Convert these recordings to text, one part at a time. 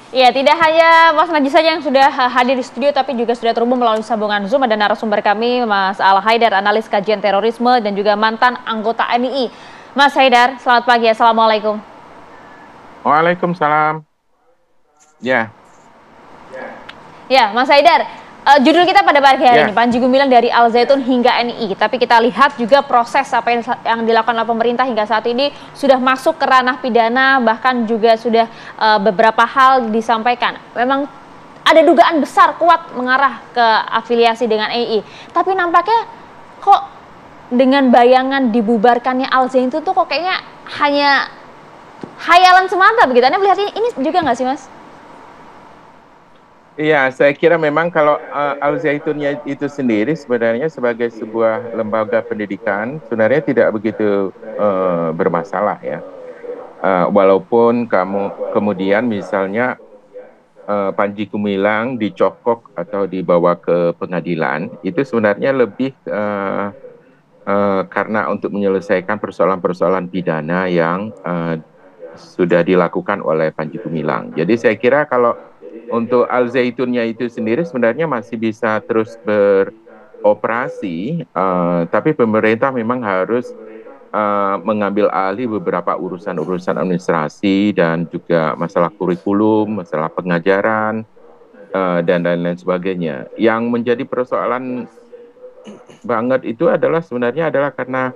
Ya, tidak hanya Mas Najis saja yang sudah hadir di studio, tapi juga sudah terhubung melalui sambungan Zoom. Ada narasumber kami, Mas Al Haidar, analis kajian terorisme, dan juga mantan anggota NII. Mas Haidar, selamat pagi. Assalamualaikum. Waalaikumsalam. Ya, Ya, Mas Haidar, judul kita pada pagi hari ini, ya, Panji Gumilang dari Al Zaitun hingga NII. Tapi kita lihat juga proses apa yang dilakukan oleh pemerintah hingga saat ini sudah masuk ke ranah pidana, bahkan juga sudah beberapa hal disampaikan. Memang ada dugaan besar kuat mengarah ke afiliasi dengan NII. Tapi nampaknya kok dengan bayangan dibubarkannya Al Zaitun tuh kok kayaknya hanya hayalan semata begitu. Anda melihat ini juga nggak sih, Mas? iya. Saya kira memang kalau Al Zaitunnya itu sendiri sebenarnya sebagai sebuah lembaga pendidikan sebenarnya tidak begitu bermasalah ya. Walaupun kamu kemudian misalnya Panji Gumilang dicokok atau dibawa ke pengadilan, itu sebenarnya lebih karena untuk menyelesaikan persoalan-persoalan pidana yang sudah dilakukan oleh Panji Gumilang. Jadi saya kira kalau untuk Al Zaitunnya itu sendiri sebenarnya masih bisa terus beroperasi, tapi pemerintah memang harus mengambil alih beberapa urusan-urusan administrasi dan juga masalah kurikulum, masalah pengajaran, dan lain-lain sebagainya. Yang menjadi persoalan banget itu adalah sebenarnya adalah karena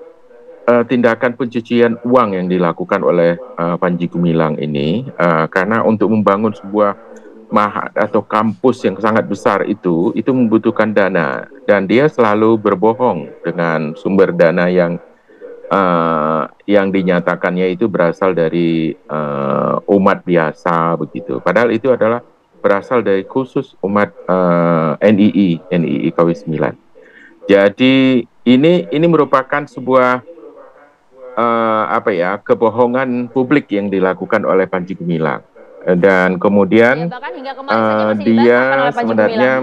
tindakan pencucian uang yang dilakukan oleh Panji Gumilang ini, karena untuk membangun sebuah mahat atau kampus yang sangat besar itu membutuhkan dana, dan dia selalu berbohong dengan sumber dana yang dinyatakannya itu berasal dari umat biasa begitu. Padahal itu adalah berasal dari khusus umat NII KW 9. Jadi ini merupakan sebuah kebohongan publik yang dilakukan oleh Panji Gumilang, dan Ya, kemudian bahkan hingga kemarin saja masih dia dibantahkan oleh Panji Gumilang. sebenarnya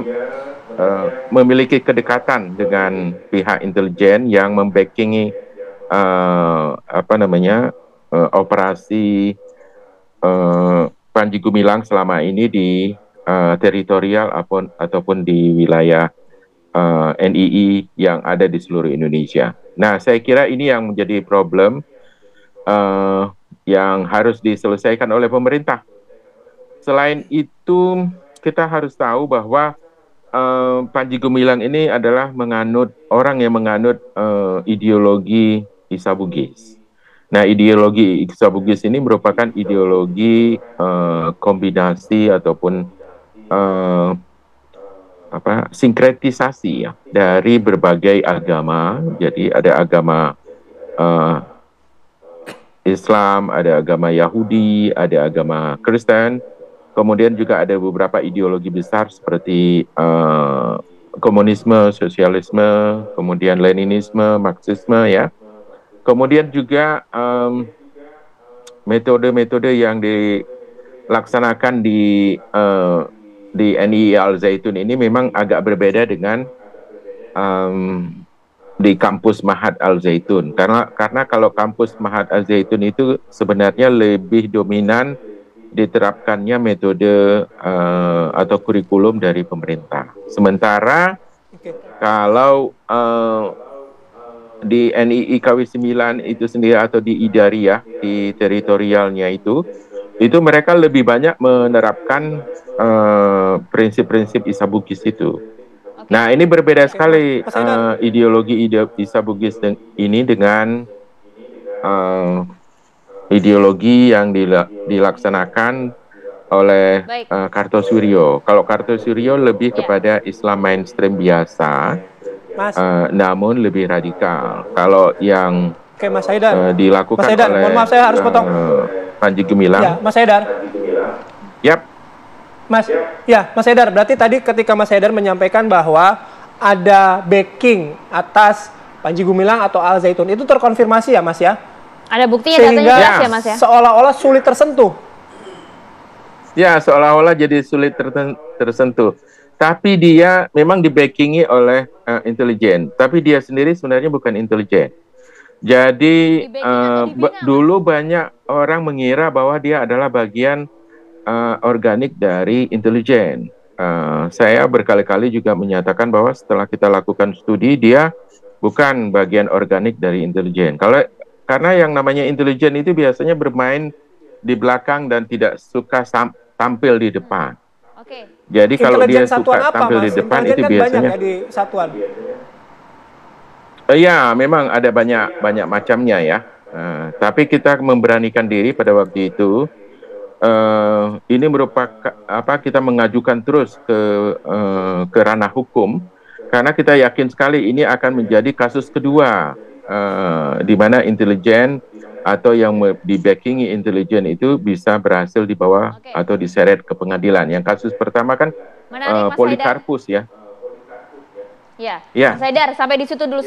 memiliki kedekatan dengan pihak intelijen yang membackingi operasi Panji Gumilang selama ini di teritorial ataupun di wilayah NII yang ada di seluruh Indonesia. Nah, saya kira ini yang menjadi problem yang harus diselesaikan oleh pemerintah. Selain itu, kita harus tahu bahwa Panji Gumilang ini adalah orang yang menganut ideologi Isa Bugis. Nah, ideologi Isa Bugis ini merupakan ideologi kombinasi ataupun sinkretisasi ya dari berbagai agama. Jadi ada agama Islam, ada agama Yahudi, ada agama Kristen. Kemudian juga ada beberapa ideologi besar seperti komunisme, sosialisme, kemudian Leninisme, Marxisme ya. Kemudian juga metode-metode yang dilaksanakan di NII Al Zaitun ini memang agak berbeda dengan di kampus Mahat Al Zaitun. Karena kalau kampus Mahat Al Zaitun itu sebenarnya lebih dominan diterapkannya metode atau kurikulum dari pemerintah. Sementara kalau di NII KW 9 itu sendiri atau di Idariyah, di teritorialnya itu mereka lebih banyak menerapkan prinsip-prinsip Isa Bugis itu. Nah, ini berbeda sekali ideologi Isa Bugis ini dengan ideologi yang dilaksanakan oleh Kartosuryo. Kalau Kartosuryo lebih kepada Islam mainstream biasa, namun lebih radikal. Kalau yang Mas Haidar, dilakukan Mas Haidar, oleh mohon maaf saya harus potong. Panji Gumilang. Ya, Mas Haidar. Yap. Mas Haidar, berarti tadi ketika Mas Haidar menyampaikan bahwa ada backing atas Panji Gumilang atau Al Zaitun, itu terkonfirmasi ya, Mas ya? Ada buktinya, sehingga datanya jelas ya, Mas ya? Seolah-olah sulit tersentuh. Ya, seolah-olah jadi sulit tersentuh. Tapi dia memang dibackingi oleh intelijen. Tapi dia sendiri sebenarnya bukan intelijen. Jadi dulu banyak orang mengira bahwa dia adalah bagian organik dari intelijen. Saya berkali-kali juga menyatakan bahwa setelah kita lakukan studi, dia bukan bagian organik dari intelijen. Karena yang namanya intelijen itu biasanya bermain di belakang dan tidak suka tampil di depan. Oke. Jadi kalau dia suka tampil Mas? di depan Intelijen itu kan biasanya banyak ya di satuan. Ya, memang ada banyak macamnya ya. Tapi kita memberanikan diri pada waktu itu. Ini merupakan kita mengajukan terus ke ranah hukum karena kita yakin sekali ini akan menjadi kasus kedua di mana intelijen atau yang di backingi intelijen itu bisa berhasil dibawa atau diseret ke pengadilan. Yang kasus pertama kan Menarik, Mas Polikarpus ya. Ya, Mas Haidar, sampai di situ dulu.